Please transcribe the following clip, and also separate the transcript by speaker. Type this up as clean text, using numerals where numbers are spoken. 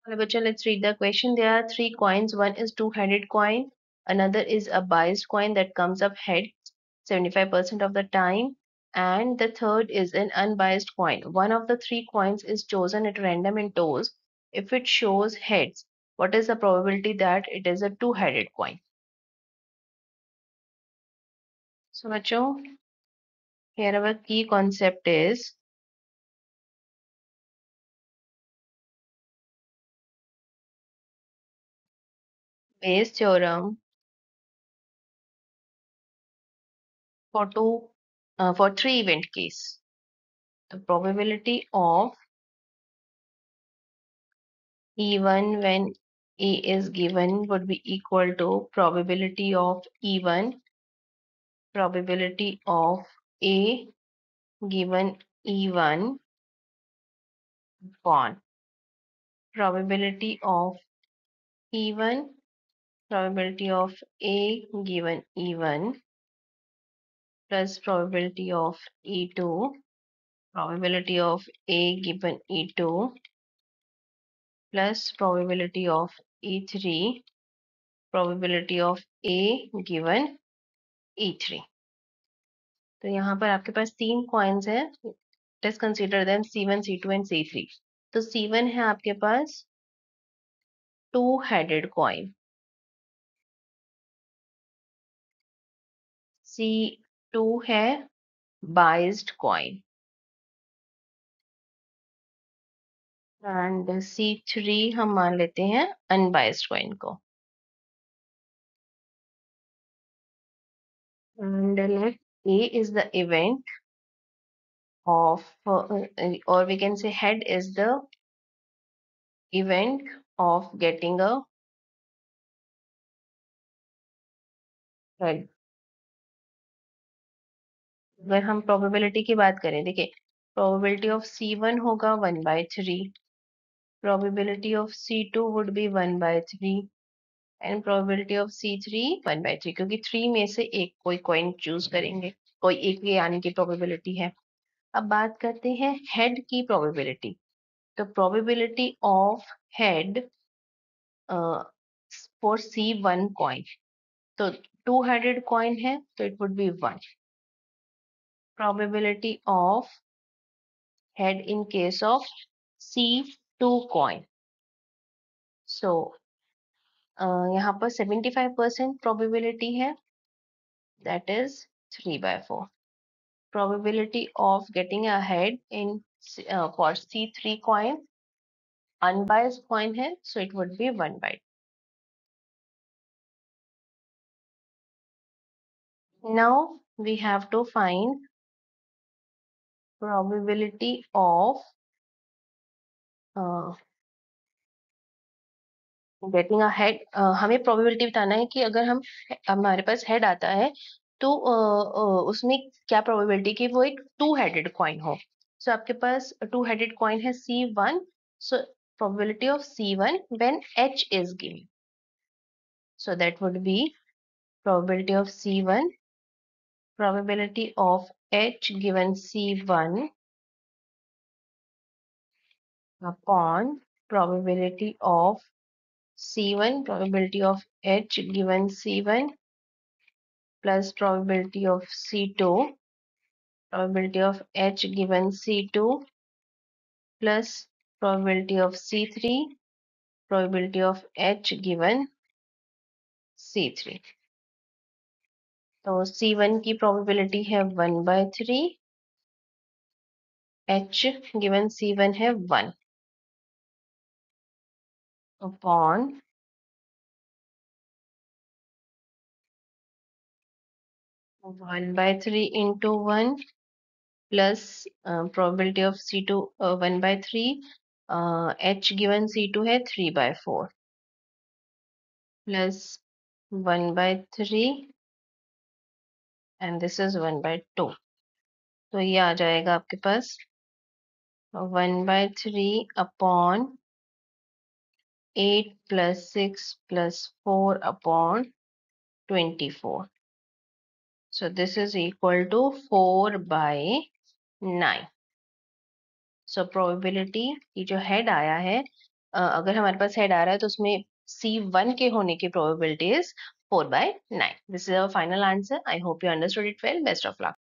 Speaker 1: Hello, bachcha, let's read the question. There are three coins. One is two-headed coin. Another is a biased coin that comes up heads 75% of the time. And the third is an unbiased coin. One of the three coins is chosen at random and toes. If it shows heads, what is the probability that it is a two-headed coin? So, bachcho, here our key concept is Bayes' theorem for three event case. The probability of E1 when A is given would be equal to probability of E1, probability of A given E1 upon probability of E1, probability of A given E1 plus probability of E2, probability of A given E2 plus probability of E3, probability of A given E3. तो यहाँ पर आपके पास तीन coins हैं. Let's consider them C1, C2 and C3. तो C1 है आपके पास two headed coin, C2 है बाइज्ड कॉइन एंड C3 हम मान लेते हैं अनबाइज्ड कॉइन को. And let A is the event of, or we can say head is the event of getting a head. अगर हम प्रोबेबिलिटी की बात करें, देखिए प्रोबेबिलिटी ऑफ C1 होगा 1/3, probability of C2 would be 1/3 and probability of C3 1/3, क्योंकि 3 में से एक कोई कॉइन चूज करेंगे, कोई एक के आने की प्रोबेबिलिटी है. अब बात करते हैं हेड की प्रोबेबिलिटी. तो probability of head for C1 coin, तो टू हेडेड कॉइन है तो it would be 1. probability of head in case of C2 coin. So यहाँ पर 75% probability है, that is 3/4. Probability of getting a head in for C3 coin, unbiased coin है, so it would be 1/2. Now we have to find probability of getting a head. हमें probability बताना है कि अगर हम हमारे पास हेड आता है तो उसमें क्या प्रोबेबिलिटी कि वो एक टू हेडेड कॉइन हो. सो आपके पास टू हेडेड कॉइन है C1, so probability of C1 when H is given, so that would be probability of C1, probability of H given C1 upon probability of C1, probability of H given C1 plus probability of C2, probability of H given C2 plus probability of C3, probability of H given C3. तो C1 की probability है 1/3, H given C1 है 1 upon 1/3 into 1 plus probability of C2 1/3, H given C2 है 3/4 plus 1/3 and this is 1/2. तो ये आ जाएगा आपके पास 1/3 upon 8 plus 6 plus 4 upon 24. So this is equal to 4/9. So probability की जो head आया है अगर हमारे पास हेड आ रहा है तो उसमें C1 के होने की probability is 4/9. This is our final answer. I hope you understood it well. Best of luck.